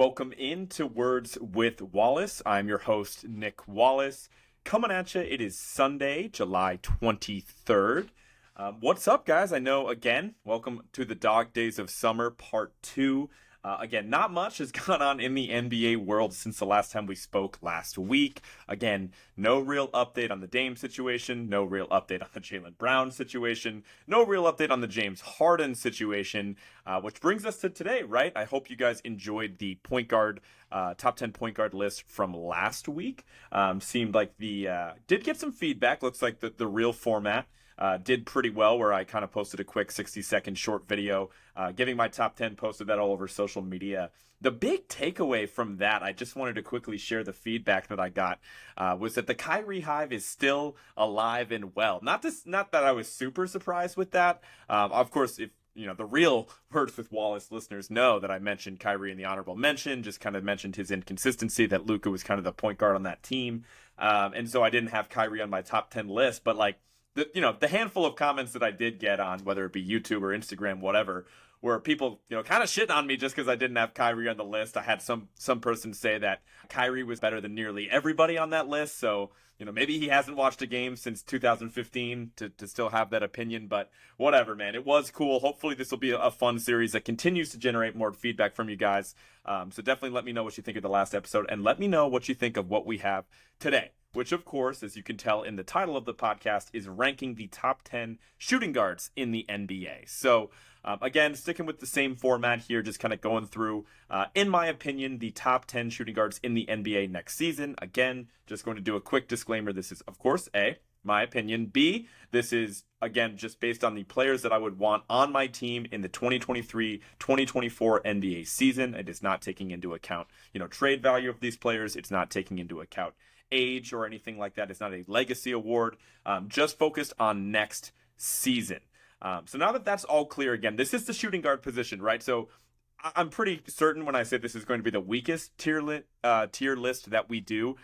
Welcome into Words with Wallace. I'm your host, Nick Wallace. Coming at you, it is Sunday, July 23rd. What's up, guys? I know, again, welcome to the Dog Days of Summer, Part 2. Again, not much has gone on in the NBA world since the last time we spoke last week. Again, no real update on the Dame situation, no real update on the Jaylen Brown situation, no real update on the James Harden situation, which brings us to today, right? I hope you guys enjoyed the point guard, top 10 point guard list from last week. Seemed like did get some feedback. Looks like the real format did pretty well, where I kind of posted a quick 60-second short video giving my top 10, posted that all over social media. The big takeaway from that, I just wanted to quickly share the feedback that I got, was that the Kyrie Hive is still alive and well. Not that I was super surprised with that. Of course, if the real Words with Wallace listeners know that I mentioned Kyrie in the honorable mention, just kind of mentioned his inconsistency, that Luka was kind of the point guard on that team. And so I didn't have Kyrie on my top 10 list, but the handful of comments that I did get on, whether it be YouTube or Instagram, whatever, where people, kind of shitting on me just because I didn't have Kyrie on the list. I had some person say that Kyrie was better than nearly everybody on that list. So, maybe he hasn't watched a game since 2015 to still have that opinion, but whatever, man. It was cool. Hopefully this will be a fun series that continues to generate more feedback from you guys. So definitely let me know what you think of the last episode, and let me know what you think of what we have today, which, of course, as you can tell in the title of the podcast, is ranking the top 10 shooting guards in the NBA. So, again, sticking with the same format here, just kind of going through, in my opinion, the top 10 shooting guards in the NBA next season. Again, just going to do a quick disclaimer. This is, of course, A, my opinion. B, this is, again, just based on the players that I would want on my team in the 2023-2024 NBA season. It is not taking into account, trade value of these players. It's not taking into account age or anything like that. It's not a legacy award, just focused on next season. So now that that's all clear, again, this is the shooting guard position, right? So I'm pretty certain when I say this is going to be the weakest tier list that we do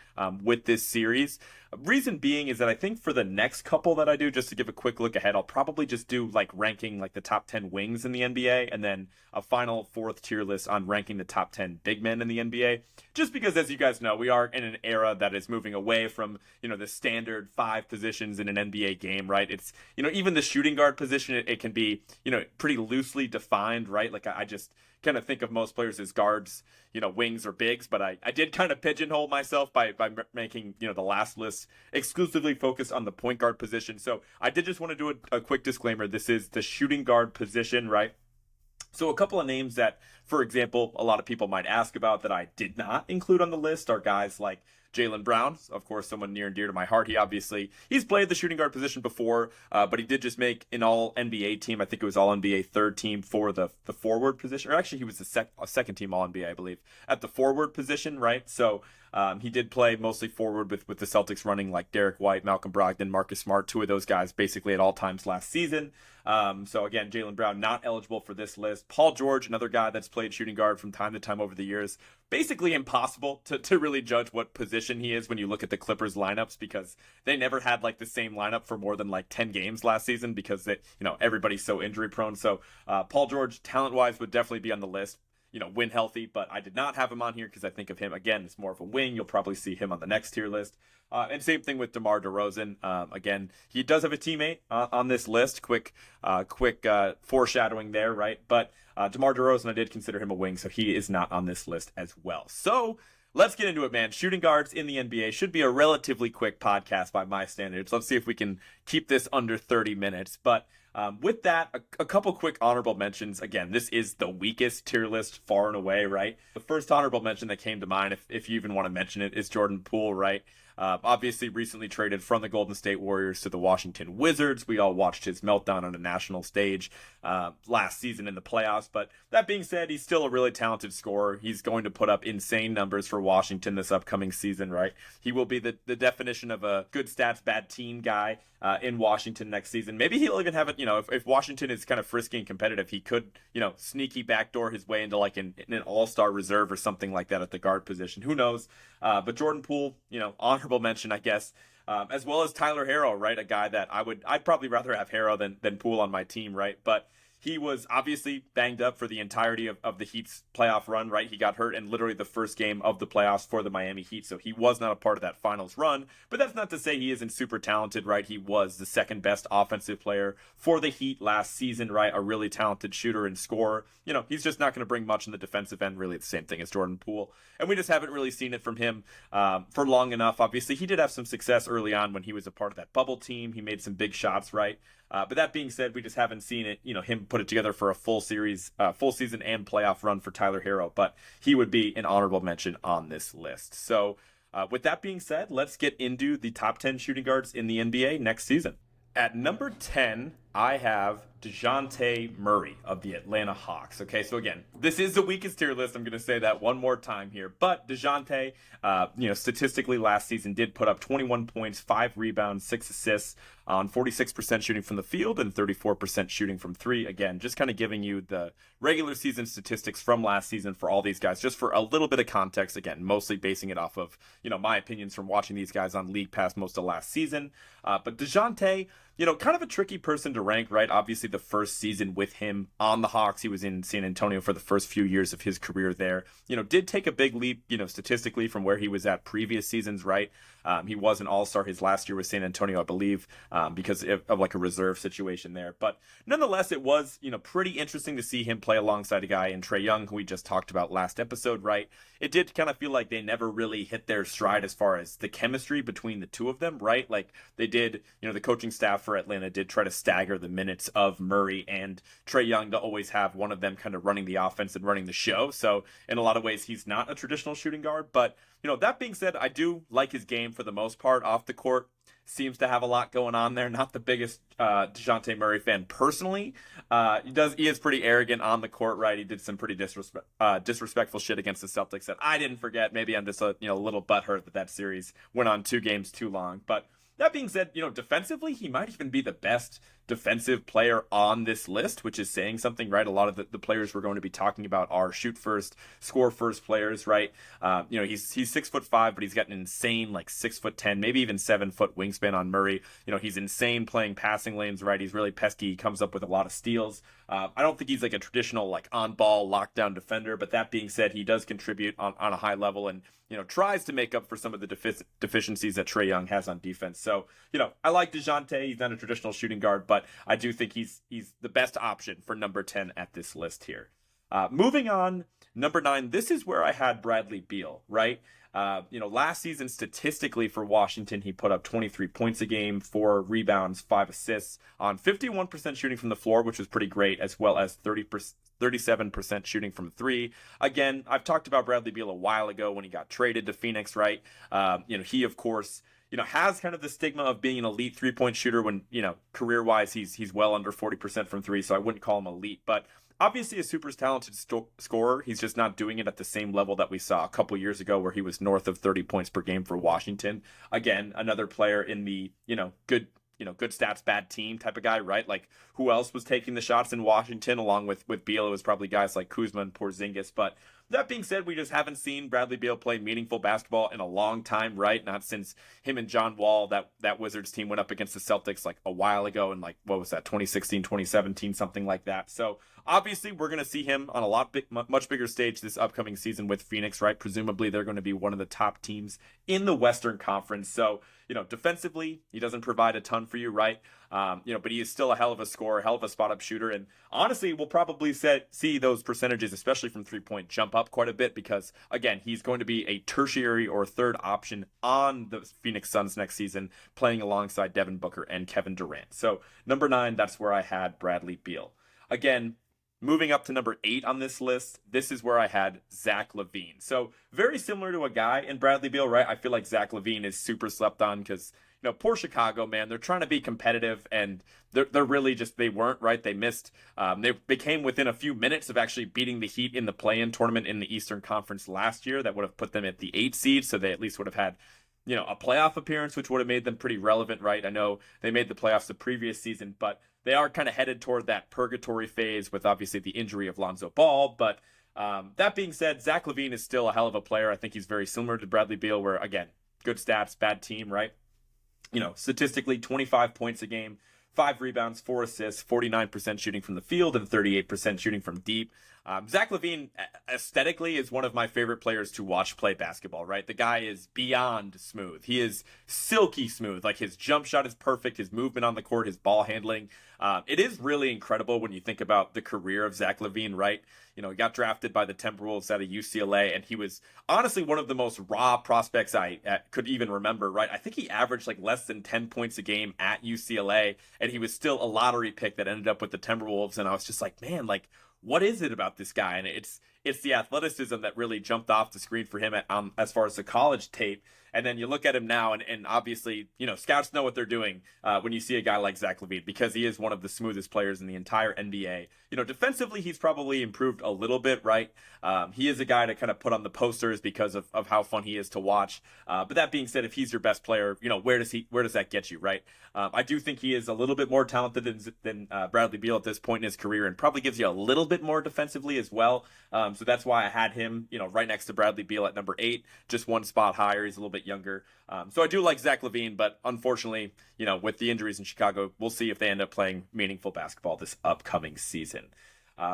with this series. Reason being is that I think for the next couple that I do, just to give a quick look ahead, I'll probably just do ranking the top 10 wings in the NBA, and then a final fourth tier list on ranking the top 10 big men in the NBA. Just because, as you guys know, we are in an era that is moving away from, the standard 5 positions in an NBA game, right? It's, even the shooting guard position, it can be, pretty loosely defined, right? I just kind of think of most players as guards, wings or bigs, but I did kind of pigeonhole myself by making, the last list exclusively focused on the point guard position. So I did just want to do a quick disclaimer. This is the shooting guard position, right? So a couple of names that, for example, a lot of people might ask about that I did not include on the list are guys like Jaylen Brown, of course, someone near and dear to my heart. He's played the shooting guard position before, but he did just make an All-NBA team. I think it was All-NBA third team for the forward position. Or actually, he was a second team All-NBA, I believe, at the forward position, right? So he did play mostly forward with the Celtics running Derek White, Malcolm Brogdon, Marcus Smart, two of those guys basically at all times last season. So again, Jaylen Brown not eligible for this list. Paul George, another guy that's played shooting guard from time to time over the years. Basically impossible to really judge what position he is when you look at the Clippers lineups, because they never had the same lineup for more than 10 games last season, because everybody's so injury prone. So Paul George, talent wise, would definitely be on the list, when healthy, but I did not have him on here because I think of him, again, as more of a wing. You'll probably see him on the next tier list. And same thing with DeMar DeRozan. Again, he does have a teammate on this list. Quick foreshadowing there, right? But DeMar DeRozan, I did consider him a wing, so he is not on this list as well. So let's get into it, man. Shooting guards in the NBA should be a relatively quick podcast by my standards. Let's see if we can keep this under 30 minutes. But with that, a couple quick honorable mentions. Again, this is the weakest tier list far and away, right? The first honorable mention that came to mind, if you even want to mention it, is Jordan Poole, right? Obviously recently traded from the Golden State Warriors to the Washington Wizards. We all watched his meltdown on a national stage last season in the playoffs. But that being said, he's still a really talented scorer. He's going to put up insane numbers for Washington this upcoming season, right? He will be the definition of a good stats, bad team guy in Washington next season. Maybe he'll even have it, if Washington is kind of frisky and competitive, he could, sneaky backdoor his way into an all-star reserve or something like that at the guard position. Who knows? But Jordan Poole, honorable mention, I guess, as well as Tyler Herro, right? A guy that I'd probably rather have Herro than Poole on my team, right? But he was obviously banged up for the entirety of the Heat's playoff run, right? He got hurt in literally the first game of the playoffs for the Miami Heat, so he was not a part of that finals run. But that's not to say he isn't super talented, right? He was the second best offensive player for the Heat last season, right? A really talented shooter and scorer. He's just not going to bring much in the defensive end, really the same thing as Jordan Poole. And we just haven't really seen it from him for long enough. Obviously, he did have some success early on when he was a part of that bubble team. He made some big shots, right? But that being said, we just haven't seen it, him put it together for a full season and playoff run for Tyler Herro. But he would be an honorable mention on this list. So with that being said, let's get into the top 10 shooting guards in the NBA next season. At number 10, I have DeJounte Murray of the Atlanta Hawks. Okay, so again, this is the weakest tier list. I'm going to say that one more time here. But DeJounte, statistically last season did put up 21 points, 5 rebounds, 6 assists on 46% shooting from the field and 34% shooting from three. Again, just kind of giving you the regular season statistics from last season for all these guys, just for a little bit of context. Again, mostly basing it off of, my opinions from watching these guys on League Pass most of last season. But DeJounte, kind of a tricky person to rank, right? Obviously, the first season with him on the Hawks, he was in San Antonio for the first few years of his career there. Did take a big leap, statistically from where he was at previous seasons, right? He was an all-star his last year with San Antonio, I believe, because of like a reserve situation there. But nonetheless, it was, pretty interesting to see him play alongside a guy in Trae Young, who we just talked about last episode, right? It did kind of feel like they never really hit their stride as far as the chemistry between the two of them, right? Like they did, the coaching staff for Atlanta did try to stagger the minutes of Murray and Trae Young to always have one of them kind of running the offense and running the show. So in a lot of ways, he's not a traditional shooting guard. But, that being said, I do like his game for the most part off the court. Seems to have a lot going on there. Not the biggest DeJounte Murray fan personally. He is pretty arrogant on the court, right? He did some pretty disrespectful shit against the Celtics that I didn't forget. Maybe I'm just a little butthurt that series went on 2 games too long. But that being said, defensively, he might even be the best defensive player on this list, which is saying something, right? A lot of the players we're going to be talking about are shoot first, score first players, right? He's 6'5", but he's got an insane 6'10", maybe even 7-foot wingspan on Murray. He's insane playing passing lanes, right? He's really pesky. He comes up with a lot of steals. I don't think he's a traditional on-ball lockdown defender, but that being said, he does contribute on a high level and tries to make up for some of the deficiencies that Trae Young has on defense. So I like DeJounte. He's not a traditional shooting guard, but I do think he's the best option for number 10 at this list here. Moving on, number 9. This is where I had Bradley Beal, right? Last season statistically for Washington, he put up 23 points a game, 4 rebounds, 5 assists on 51% shooting from the floor, which was pretty great, as well as 37% shooting from 3. Again, I've talked about Bradley Beal a while ago when he got traded to Phoenix, right? He, of course, has kind of the stigma of being an elite 3-point shooter when, career-wise, he's well under 40% from 3, so I wouldn't call him elite. But obviously a super talented scorer. He's just not doing it at the same level that we saw a couple years ago where he was north of 30 points per game for Washington. Again, another player in the, good stats, bad team type of guy, right? Like, who else was taking the shots in Washington along with Beal? It was probably guys like Kuzma and Porzingis. But that being said, we just haven't seen Bradley Beal play meaningful basketball in a long time, right? Not since him and John Wall, that Wizards team went up against the Celtics a while ago in what was that, 2016, 2017, something like that. So obviously we're going to see him on a much bigger stage this upcoming season with Phoenix, right? Presumably they're going to be one of the top teams in the Western Conference. So, defensively, he doesn't provide a ton for you, right? But he is still a hell of a scorer, hell of a spot-up shooter. And honestly, we'll probably see those percentages, especially from three-point, jump up quite a bit because, again, he's going to be a tertiary or third option on the Phoenix Suns next season, playing alongside Devin Booker and Kevin Durant. So number 9, that's where I had Bradley Beal. Again, moving up to number 8 on this list, this is where I had Zach LaVine. So very similar to a guy in Bradley Beal, right? I feel like Zach LaVine is super slept on because, poor Chicago, man, they're trying to be competitive and they're really they weren't, right? They missed, they came within a few minutes of actually beating the Heat in the play-in tournament in the Eastern Conference last year. That would have put them at the 8 seed, so they at least would have had a playoff appearance, which would have made them pretty relevant, right? I know they made the playoffs the previous season, but they are kind of headed toward that purgatory phase with obviously the injury of Lonzo Ball. But that being said, Zach LaVine is still a hell of a player. I think he's very similar to Bradley Beal, where, again, good stats, bad team, right? Statistically, 25 points a game, 5 rebounds, 4 assists, 49% shooting from the field, and 38% shooting from deep. Zach LaVine aesthetically is one of my favorite players to watch play basketball, right? The guy is beyond smooth. He is silky smooth. Like, his jump shot is perfect. His movement on the court, his ball handling. It is really incredible when you think about the career of Zach LaVine, right? You know, he got drafted by the Timberwolves out of UCLA, and he was honestly one of the most raw prospects I could even remember, right? I think he averaged like less than 10 points a game at UCLA, and he was still a lottery pick that ended up with the Timberwolves. And I was just like, man, like, what is it about this guy? And it's the athleticism that really jumped off the screen for him as far as the college tape. And then you look at him now, and obviously, you know, scouts know what they're doing when you see a guy like Zach LaVine, because he is one of the smoothest players in the entire NBA. You know, defensively, he's probably improved a little bit, right? He is a guy to kind of put on the posters because of how fun he is to watch. But that being said, if he's your best player, you know, where does that get you, right? I do think he is a little bit more talented than Bradley Beal at this point in his career, and probably gives you a little bit more defensively as well. So that's why I had him, you know, right next to Bradley Beal at number 8, just one spot higher. He's a little bit younger. So I do like Zach LaVine, but unfortunately, you know, with the injuries in Chicago, we'll see if they end up playing meaningful basketball this upcoming season.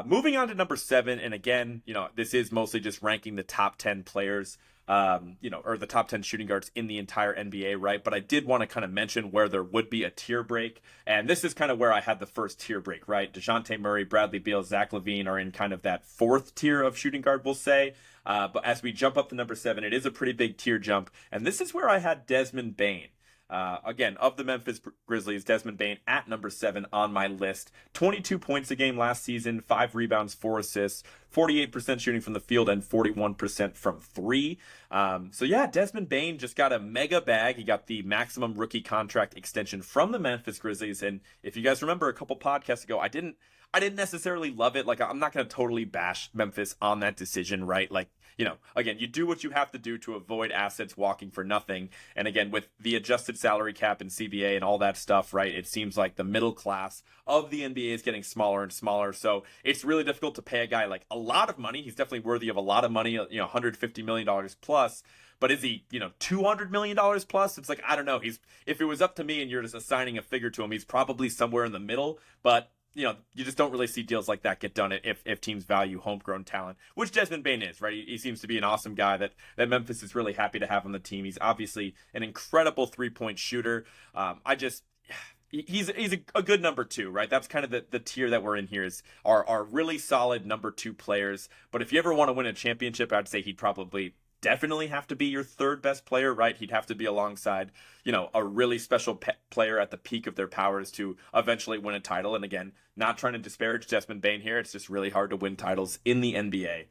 Moving on to number 7, and again, you know, this is mostly just ranking the top 10 players, you know, or the top 10 shooting guards in the entire NBA, right? But I did want to kind of mention where there would be a tier break, and this is kind of where I had the first tier break, right? DeJounte Murray, Bradley Beal, Zach LaVine are in kind of that 4th tier of shooting guard, we'll say. But as we jump up to number 7, it is a pretty big tier jump, and this is where I had Desmond Bane. Again, of the Memphis Grizzlies, Desmond Bane at number 7 on my list. 22 points a game last season, 5 rebounds, 4 assists, 48% shooting from the field, and 41% from 3. So yeah, Desmond Bane just got a mega bag. He got the maximum rookie contract extension from the Memphis Grizzlies. And if you guys remember a couple podcasts ago, I didn't necessarily love it. Like, I'm not going to totally bash Memphis on that decision, right? Like, you know, again, you do what you have to do to avoid assets walking for nothing. And again, with the adjusted salary cap and CBA and all that stuff, right, it seems like the middle class of the NBA is getting smaller and smaller. So it's really difficult to pay a guy like a lot of money. He's definitely worthy of a lot of money, you know, $150 million plus. But is he, you know, $200 million plus? It's like, I don't know. If it was up to me and you're just assigning a figure to him, he's probably somewhere in the middle. But you know, you just don't really see deals like that get done if teams value homegrown talent, which Desmond Bane is, right? He seems to be an awesome guy that Memphis is really happy to have on the team. He's obviously an incredible 3-point shooter. He's a good number 2, right? That's kind of the tier that we're in here is are really solid number 2 players. But if you ever want to win a championship, I'd say he'd probably definitely have to be your 3rd best player, right? He'd have to be alongside, you know, a really special player at the peak of their powers to eventually win a title. And again, not trying to disparage Desmond Bane here. It's just really hard to win titles in the NBA.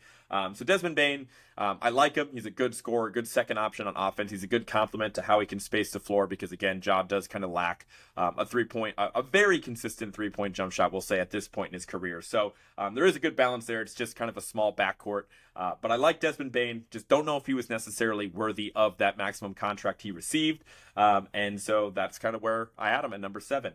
So Desmond Bane, I like him. He's a good scorer, good second option on offense. He's a good complement to how he can space the floor because, again, Ja does kind of lack a very consistent 3-point jump shot, we'll say, at this point in his career. So there is a good balance there. It's just kind of a small backcourt. But I like Desmond Bane. Just don't know if he was necessarily worthy of that maximum contract he received. And so that's kind of where I had him at number 7.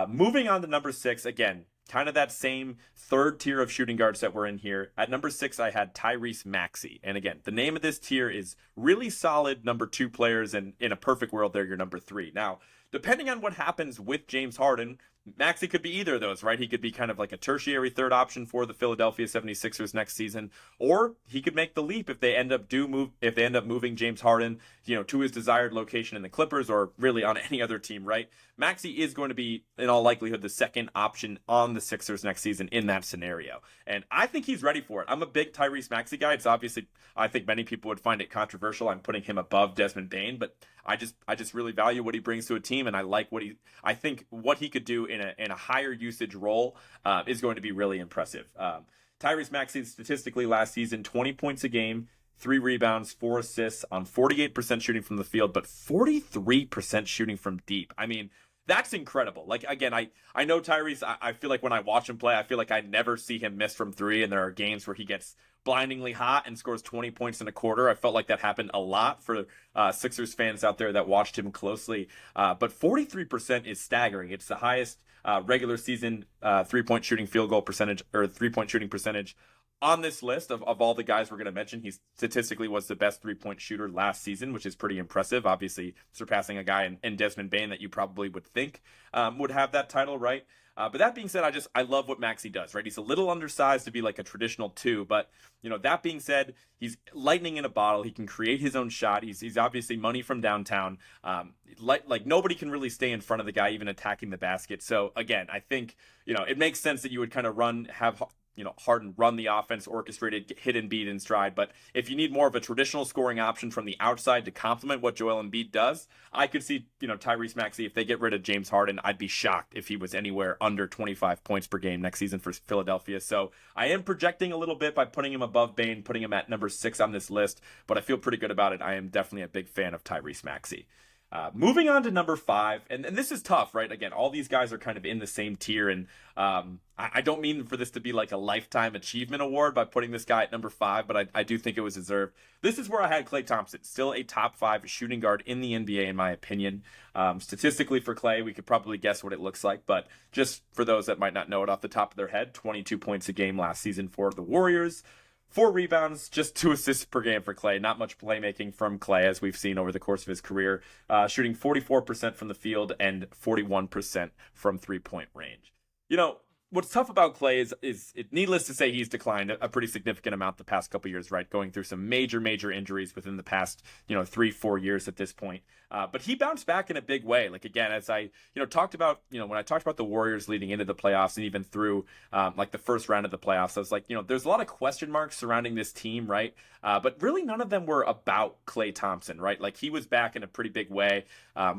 Moving on to number 6, again, kind of that same 3rd tier of shooting guards that were in here. At number 6, I had Tyrese Maxey. And again, the name of this tier is really solid number 2 players, and in a perfect world, they're your number 3. Now, depending on what happens with James Harden, Maxey could be either of those, right? He could be kind of like a tertiary 3rd option for the Philadelphia 76ers next season, or he could make the leap if they end up moving James Harden, you know, to his desired location in the Clippers or really on any other team, right? Maxey is going to be, in all likelihood, the 2nd option on the Sixers next season in that scenario. And I think he's ready for it. I'm a big Tyrese Maxey guy. It's obviously, I think many people would find it controversial. I'm putting him above Desmond Bane, but I just really value what he brings to a team, and I think what he could do in a higher usage role is going to be really impressive. Tyrese Maxey statistically last season, 20 points a game, 3 rebounds, 4 assists on 48% shooting from the field, but 43% shooting from deep. I mean, that's incredible. Like, again, I know Tyrese, I feel like when I watch him play, I feel like I never see him miss from 3, and there are games where he gets blindingly hot and scores 20 points in a quarter. I felt like that happened a lot for Sixers fans out there that watched him closely. But 43% is staggering. It's the highest regular season 3-point shooting field goal percentage or 3-point shooting percentage on this list of all the guys we're going to mention, he statistically was the best three-point shooter last season, which is pretty impressive, obviously surpassing a guy in Desmond Bane that you probably would think would have that title, right? But that being said, I love what Maxey does, right? He's a little undersized to be like a traditional two, but that being said, he's lightning in a bottle. He can create his own shot. He's obviously money from downtown. Like nobody can really stay in front of the guy, even attacking the basket. So again, I think it makes sense that you would kind of have Harden run the offense, orchestrated, hit and beat in stride. But if you need more of a traditional scoring option from the outside to complement what Joel Embiid does, I could see, Tyrese Maxey, if they get rid of James Harden, I'd be shocked if he was anywhere under 25 points per game next season for Philadelphia. So I am projecting a little bit by putting him above Bane, putting him at number 6 on this list, but I feel pretty good about it. I am definitely a big fan of Tyrese Maxey. Moving on to number 5, and this is tough, right? Again, all these guys are kind of in the same tier, and I don't mean for this to be like a lifetime achievement award by putting this guy at number 5, but I do think it was deserved. This is where I had Klay Thompson, still a top 5 shooting guard in the NBA, in my opinion. Statistically for Klay, we could probably guess what it looks like, but just for those that might not know it off the top of their head, 22 points a game last season for the Warriors. 4 rebounds, just 2 assists per game for Klay. Not much playmaking from Klay, as we've seen over the course of his career. Shooting 44% from the field and 41% from three-point range. What's tough about Klay is it needless to say he's declined a pretty significant amount the past couple years, right? Going through some major injuries within the past 3-4 years at this point. But he bounced back in a big way. Like again, as I talked about when I talked about the Warriors leading into the playoffs and even through like the first round of the playoffs, I was like there's a lot of question marks surrounding this team, right? But really none of them were about Klay Thompson, right? Like he was back in a pretty big way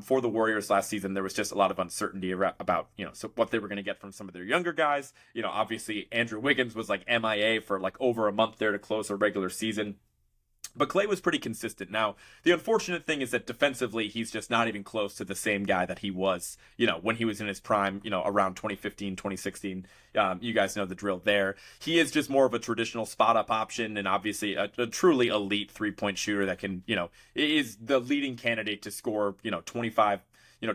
for the Warriors last season. There was just a lot of uncertainty about so what they were going to get from some of their younger guys. Obviously Andrew Wiggins was like MIA for like over a month there to close a regular season. But Klay was pretty consistent. Now, the unfortunate thing is that defensively, he's just not even close to the same guy that he was, when he was in his prime, around 2015, 2016. You guys know the drill there. He is just more of a traditional spot-up option and obviously a truly elite three-point shooter that can, is the leading candidate to score,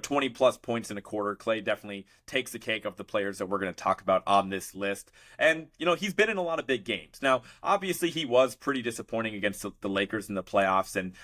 20 plus points in a quarter. Klay definitely takes the cake of the players that we're going to talk about on this list. And, he's been in a lot of big games. Now, obviously he was pretty disappointing against the Lakers in the playoffs. And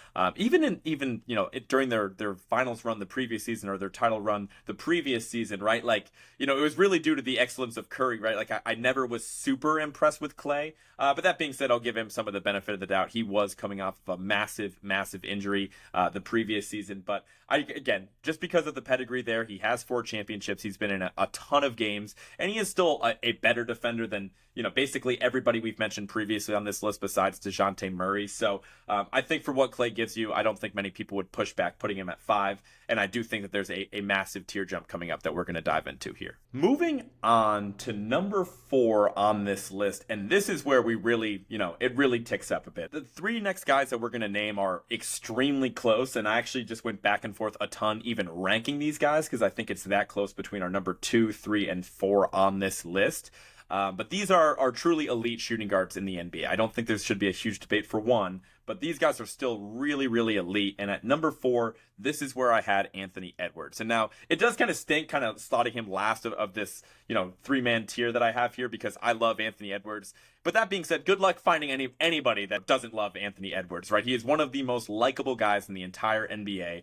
during their finals run the previous season or their title run the previous season, right? Like, it was really due to the excellence of Curry, right? Like I never was super impressed with Klay. But that being said, I'll give him some of the benefit of the doubt. He was coming off of a massive injury the previous season. But again, just because of the pedigree there, he has 4 championships. He's been in a ton of games, and he is still a better defender than basically everybody we've mentioned previously on this list besides DeJounte Murray. So I think for what Klay gives you, I don't think many people would push back putting him at 5. And I do think that there's a massive tier jump coming up that we're going to dive into here. Moving on to number 4 on this list. And this is where we really, it really ticks up a bit. The 3 next guys that we're going to name are extremely close. And I actually just went back and forth a ton, even ranking these guys, because I think it's that close between our number 2, 3, and 4 on this list. But these are truly elite shooting guards in the NBA. I don't think there should be a huge debate for one, but these guys are still really elite. And at number 4, this is where I had Anthony Edwards. And now it does kind of stink kind of slotting him last of this, 3-man tier that I have here because I love Anthony Edwards. But that being said, good luck finding anybody that doesn't love Anthony Edwards, right? He is one of the most likable guys in the entire NBA.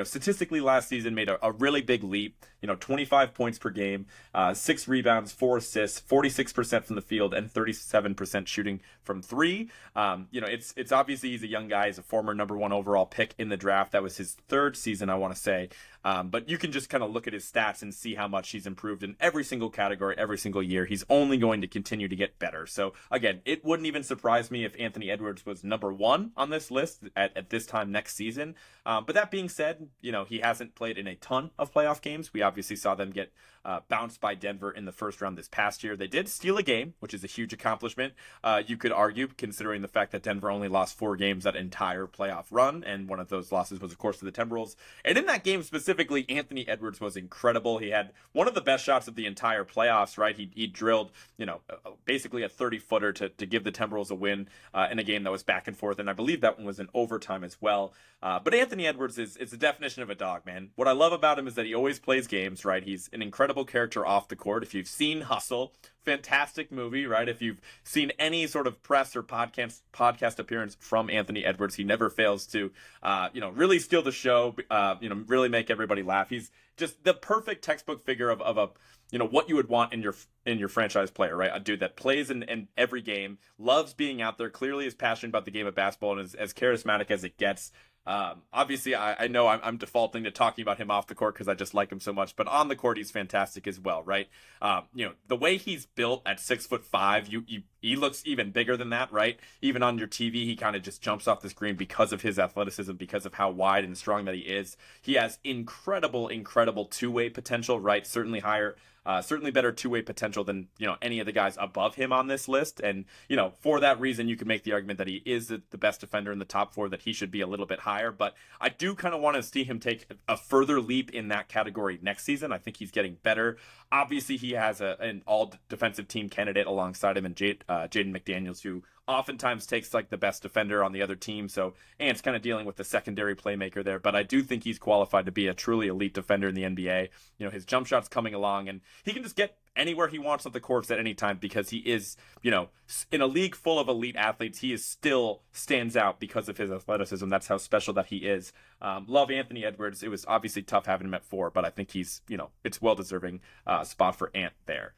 Statistically last season made a really big leap, 25 points per game, 6 rebounds, 4 assists, 46% from the field, and 37% shooting from 3. It's obviously he's a young guy. He's a former number 1 overall pick in the draft. That was his 3rd season, I want to say. But you can just kind of look at his stats and see how much he's improved in every single category, every single year. He's only going to continue to get better. So again, it wouldn't even surprise me if Anthony Edwards was number 1 on this list at this time next season. But that being said, he hasn't played in a ton of playoff games. We obviously saw them get bounced by Denver in the first round this past year. They did steal a game, which is a huge accomplishment. You could argue, considering the fact that Denver only lost 4 games that entire playoff run, and one of those losses was, of course, to the Timberwolves. And in that game specifically, Anthony Edwards was incredible. He had one of the best shots of the entire playoffs, right? He drilled, basically a 30-footer to give the Timberwolves a win in a game that was back and forth, and I believe that one was in overtime as well. But Anthony Edwards is the definition of a dog, man. What I love about him is that he always plays games, right? He's an incredible character off the court. If you've seen Hustle, fantastic movie, right? If you've seen any sort of press or podcast appearance from Anthony Edwards, he never fails to, really steal the show, really make everybody laugh. He's just the perfect textbook figure of a, what you would want in your franchise player, right? A dude that plays in every game, loves being out there, clearly is passionate about the game of basketball, and is as charismatic as it gets. Obviously, I know I'm defaulting to talking about him off the court because I just like him so much, but on the court, he's fantastic as well, right? The way he's built at 6'5", he looks even bigger than that, right? Even on your TV, he kind of just jumps off the screen because of his athleticism, because of how wide and strong that he is. He has incredible two-way potential, right? Certainly higher. Certainly better two-way potential than any of the guys above him on this list, and for that reason you can make the argument that he is the best defender in the top 4, that he should be a little bit higher. But I do kind of want to see him take a further leap in that category next season. I think he's getting better. Obviously, he has an all-defensive team candidate alongside him, and Jaden McDaniels, who oftentimes takes like the best defender on the other team. So Ant's kind of dealing with the secondary playmaker there, but I do think he's qualified to be a truly elite defender in the NBA. His jump shot's coming along, and he can just get anywhere he wants on the courts at any time because he is, in a league full of elite athletes, he is still stands out because of his athleticism. That's how special that he is. Love Anthony Edwards. It was obviously tough having him at 4, but I think he's, it's well-deserving spot for Ant there.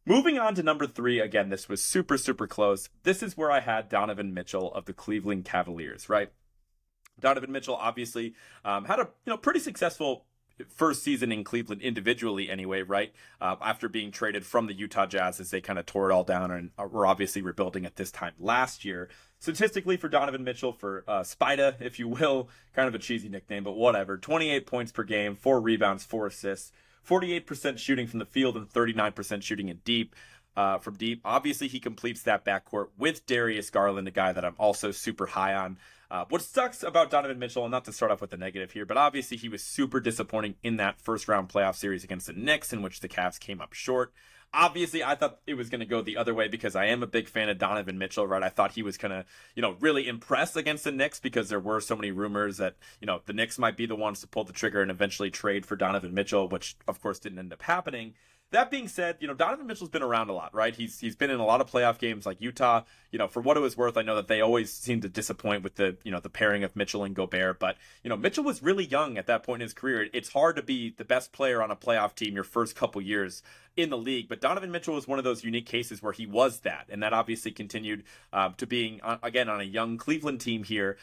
Moving on to number 3, again, this was super close. This is where I had Donovan Mitchell of the Cleveland Cavaliers, right? Donovan Mitchell obviously had a pretty successful first season in Cleveland individually anyway, right? After being traded from the Utah Jazz as they kind of tore it all down and were obviously rebuilding at this time last year. Statistically for Donovan Mitchell, for Spida, if you will, kind of a cheesy nickname, but whatever, 28 points per game, 4 rebounds, 4 assists, 48% shooting from the field and 39% shooting from deep. Obviously, he completes that backcourt with Darius Garland, a guy that I'm also super high on. What sucks about Donovan Mitchell, and not to start off with the negative here, but obviously he was super disappointing in that first round playoff series against the Knicks, in which the Cavs came up short. Obviously, I thought it was going to go the other way because I am a big fan of Donovan Mitchell, right? I thought he was going to, really impress against the Knicks because there were so many rumors that, the Knicks might be the ones to pull the trigger and eventually trade for Donovan Mitchell, which of course didn't end up happening. That being said, Donovan Mitchell's been around a lot, right? He's been in a lot of playoff games like Utah. For what it was worth, I know that they always seem to disappoint with the pairing of Mitchell and Gobert, but Mitchell was really young at that point in his career. It's hard to be the best player on a playoff team your first couple years in the league, but Donovan Mitchell was one of those unique cases where he was that, and that obviously continued to being again on a young Cleveland team here,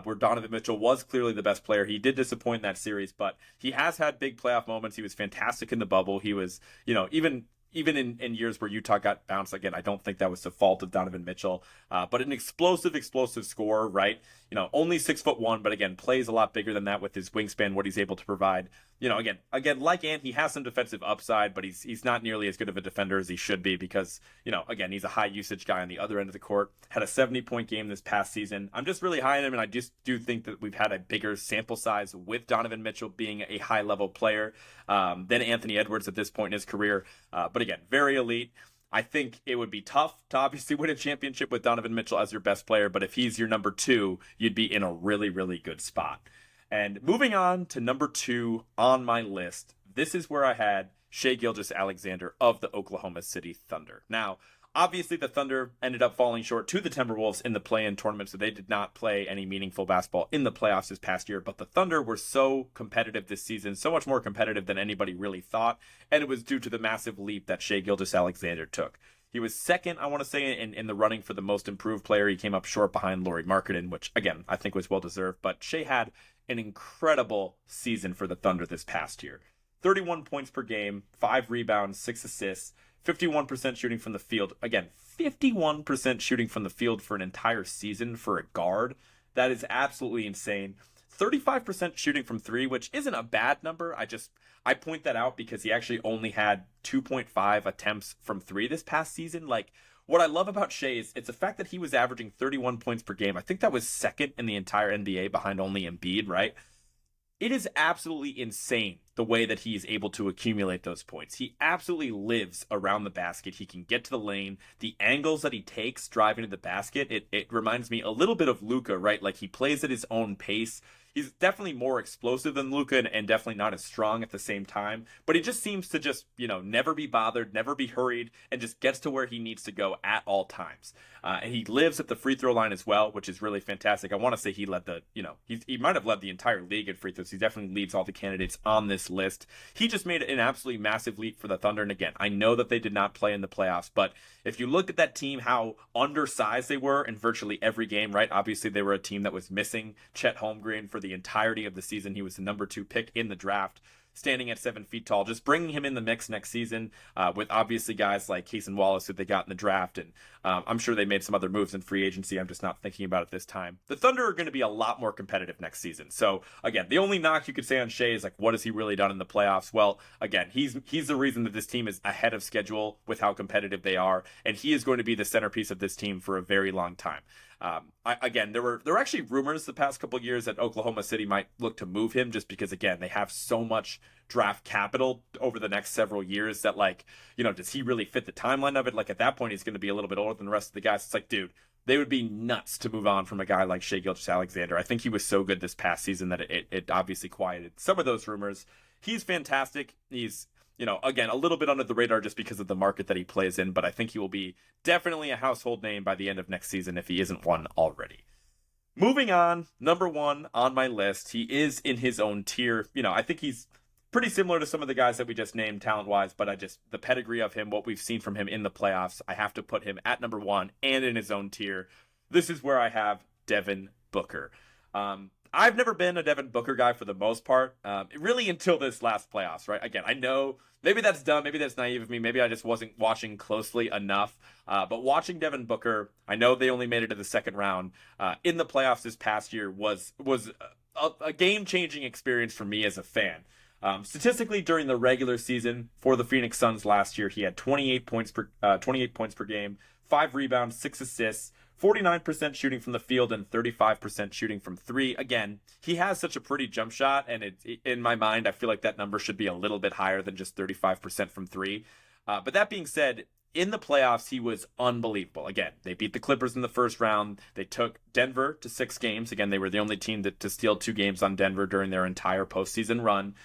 where Donovan Mitchell was clearly the best player. He did disappoint in that series, but he has had big playoff moments. He was fantastic in the bubble. He was, even in years where Utah got bounced, again, I don't think that was the fault of Donovan Mitchell, but an explosive scorer, right? Only 6'1", but again, plays a lot bigger than that with his wingspan, what he's able to provide. Again, like Ant, he has some defensive upside, but he's not nearly as good of a defender as he should be because, again, he's a high usage guy on the other end of the court. Had a 70-point game this past season. I'm just really high on him, and I just do think that we've had a bigger sample size with Donovan Mitchell being a high-level player than Anthony Edwards at this point in his career. But again, very elite. I think it would be tough to obviously win a championship with Donovan Mitchell as your best player, but if he's your number 2, you'd be in a really good spot. And moving on to number 2 on my list, this is where I had Shai Gilgeous-Alexander of the Oklahoma City Thunder. Now, obviously the Thunder ended up falling short to the Timberwolves in the play-in tournament, so they did not play any meaningful basketball in the playoffs this past year, but the Thunder were so competitive this season, so much more competitive than anybody really thought, and it was due to the massive leap that Shai Gilgeous-Alexander took. He was second, I want to say, in the running for the most improved player. He came up short behind Lauri Markkanen, which, again, I think was well-deserved, but Shai had an incredible season for the Thunder this past year. 31 points per game, 5 rebounds, 6 assists, 51% shooting from the field. Again, 51% shooting from the field for an entire season for a guard. That is absolutely insane. 35% shooting from 3, which isn't a bad number. I point that out because he actually only had 2.5 attempts from 3 this past season. Like, what I love about Shai is it's the fact that he was averaging 31 points per game. I think that was second in the entire NBA behind only Embiid, right? It is absolutely insane the way that he is able to accumulate those points. He absolutely lives around the basket. He can get to the lane. The angles that he takes driving to the basket, it reminds me a little bit of Luka, right? Like, he plays at his own pace. he's definitely more explosive than Luka and definitely not as strong at the same time. But he just seems to just, never be bothered, never be hurried, and just gets to where he needs to go at all times. And he lives at the free throw line as well, which is really fantastic. I want to say he led he might have led the entire league in free throws. He definitely leads all the candidates on this list. He just made an absolutely massive leap for the Thunder. And again, I know that they did not play in the playoffs, but if you look at that team, how undersized they were in virtually every game, right? Obviously, they were a team that was missing Chet Holmgren for the entirety of the season. He was the number 2 pick in the draft, standing at 7 feet tall. Just bringing him in the mix next season with obviously guys like Cason Wallace who they got in the draft. And I'm sure they made some other moves in free agency. I'm just not thinking about it this time. The Thunder are going to be a lot more competitive next season. So again, the only knock you could say on Shai is like, what has he really done in the playoffs? Well, again, he's the reason that this team is ahead of schedule with how competitive they are. And he is going to be the centerpiece of this team for a very long time. There were actually rumors the past couple of years that Oklahoma City might look to move him just because, again, they have so much draft capital over the next several years that, does he really fit the timeline of it? Like, at that point, he's going to be a little bit older than the rest of the guys. It's like, dude, they would be nuts to move on from a guy like Shai Gilgeous-Alexander. I think he was so good this past season that it obviously quieted some of those rumors. He's fantastic. He's again, a little bit under the radar just because of the market that he plays in, but I think he will be definitely a household name by the end of next season if he isn't one already. Moving on, number 1 on my list, he is in his own tier. I think he's pretty similar to some of the guys that we just named talent-wise, but the pedigree of him, what we've seen from him in the playoffs, I have to put him at number 1 and in his own tier. This is where I have Devin Booker. I've never been a Devin Booker guy for the most part, really until this last playoffs, right? Again, I know maybe that's dumb, maybe that's naive of me, maybe I just wasn't watching closely enough, but watching Devin Booker, I know they only made it to the second round, in the playoffs this past year was a game-changing experience for me as a fan. Statistically, during the regular season for the Phoenix Suns last year, he had 28 points per game, 5 rebounds, 6 assists, 49% shooting from the field and 35% shooting from 3. Again, he has such a pretty jump shot, and in my mind, I feel like that number should be a little bit higher than just 35% from 3. But that being said, in the playoffs, he was unbelievable. Again, they beat the Clippers in the first round. They took Denver to 6 games. Again, they were the only team to steal 2 games on Denver during their entire postseason run.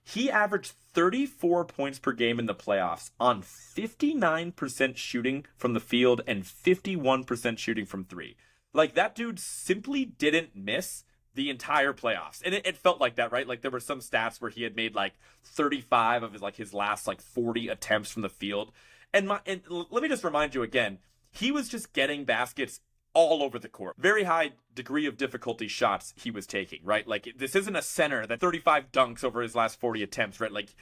He averaged 34 points per game in the playoffs on 59% shooting from the field and 51% shooting from 3. Like, that dude simply didn't miss the entire playoffs. And it felt like that, right? Like, there were some stats where he had made 35 of his last 40 attempts from the field. And let me just remind you again, he was just getting baskets all over the court. Very high degree of difficulty shots he was taking, right? Like, this isn't a center that 35 dunks over his last 40 attempts, right? Like,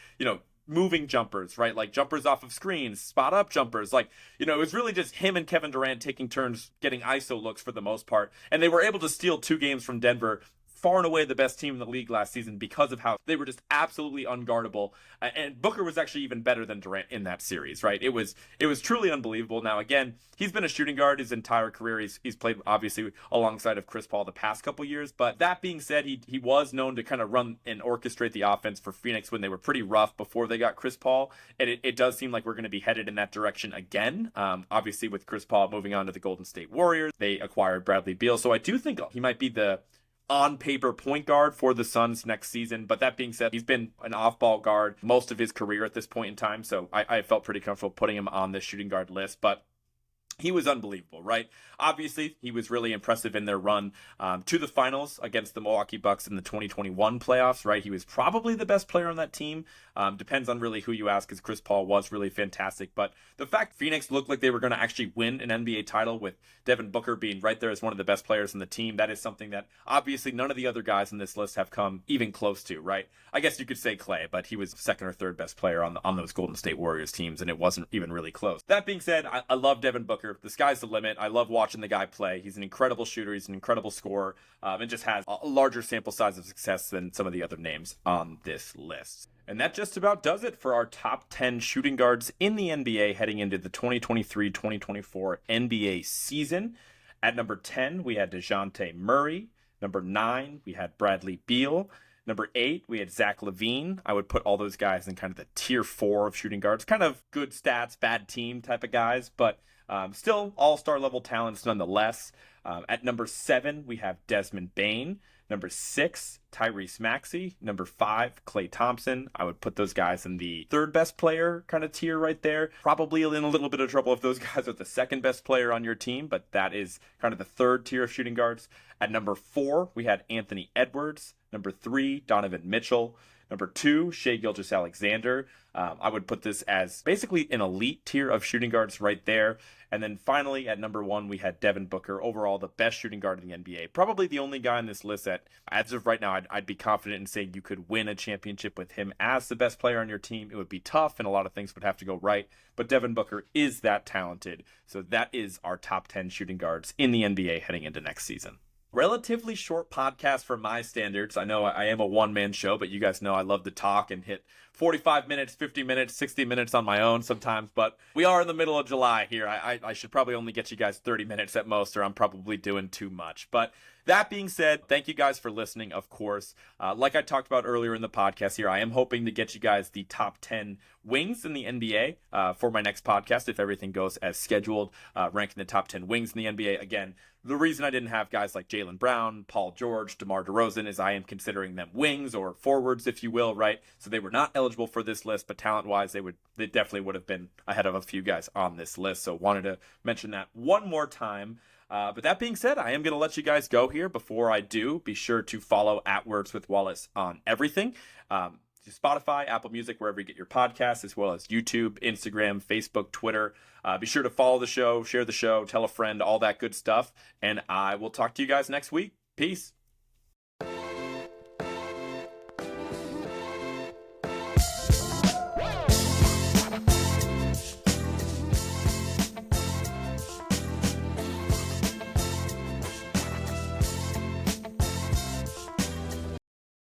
moving jumpers, right? Like jumpers off of screens, spot up jumpers. Like, it was really just him and Kevin Durant taking turns getting ISO looks for the most part. And they were able to steal 2 games from Denver, far and away the best team in the league last season because of how they were just absolutely unguardable. And Booker was actually even better than Durant in that series, right? It was truly unbelievable. Now, again, he's been a shooting guard his entire career. He's played obviously alongside of Chris Paul the past couple years. But that being said, he was known to kind of run and orchestrate the offense for Phoenix when they were pretty rough before they got Chris Paul. And it does seem like we're going to be headed in that direction again. Obviously, with Chris Paul moving on to the Golden State Warriors, they acquired Bradley Beal. So I do think he might be the on paper point guard for the Suns next season. But that being said, he's been an off-ball guard most of his career at this point in time. So I felt pretty comfortable putting him on this shooting guard list. But he was unbelievable, right? Obviously, he was really impressive in their run to the finals against the Milwaukee Bucks in the 2021 playoffs, right? He was probably the best player on that team. Depends on really who you ask, because Chris Paul was really fantastic. But the fact Phoenix looked like they were going to actually win an NBA title with Devin Booker being right there as one of the best players on the team, that is something that obviously none of the other guys on this list have come even close to, right? I guess you could say Klay, but he was second or third best player on those Golden State Warriors teams, and it wasn't even really close. That being said, I love Devin Booker. The sky's the limit. I love watching the guy play. He's an incredible shooter. He's an incredible scorer, and just has a larger sample size of success than some of the other names on this list. And that just about does it for our top 10 shooting guards in the NBA heading into the 2023-2024 NBA season. At number 10, we had DeJounte Murray. Number 9, we had Bradley Beal. Number 8, we had Zach LaVine. I would put all those guys in kind of the tier 4 of shooting guards. Kind of good stats, bad team type of guys, but still all-star level talents nonetheless. At number 7, we have Desmond Bane. Number 6, Tyrese Maxey. Number 5, Klay Thompson. I would put those guys in the third best player kind of tier right there. Probably in a little bit of trouble if those guys are the second best player on your team, but that is kind of the third tier of shooting guards. At number 4, we had Anthony Edwards. Number 3, Donovan Mitchell. Number 2, Shai Gilgeous-Alexander. I would put this as basically an elite tier of shooting guards right there. And then finally, at number 1, we had Devin Booker, overall the best shooting guard in the NBA. Probably the only guy on this list that, as of right now, I'd be confident in saying you could win a championship with him as the best player on your team. It would be tough, and a lot of things would have to go right. But Devin Booker is that talented. So that is our top 10 shooting guards in the NBA heading into next season. Relatively short podcast for my standards. I know I am a one-man show, but you guys know I love to talk and hit 45 minutes, 50 minutes, 60 minutes on my own sometimes. But we are in the middle of July here. I should probably only get you guys 30 minutes at most, or I'm probably doing too much. But that being said, thank you guys for listening, of course. Like I talked about earlier in the podcast here, I am hoping to get you guys the top 10 wings in the NBA for my next podcast, if everything goes as scheduled, ranking the top 10 wings in the NBA. Again, the reason I didn't have guys like Jaylen Brown, Paul George, DeMar DeRozan is I am considering them wings or forwards, if you will, right? So they were not eligible for this list, but talent-wise, they definitely would have been ahead of a few guys on this list. So wanted to mention that one more time. But that being said, I am going to let you guys go here. Before I do, be sure to follow @WordsWithWallace on everything. Spotify, Apple Music, wherever you get your podcasts, as well as YouTube, Instagram, Facebook, Twitter. Be sure to follow the show, share the show, tell a friend, all that good stuff. And I will talk to you guys next week. Peace.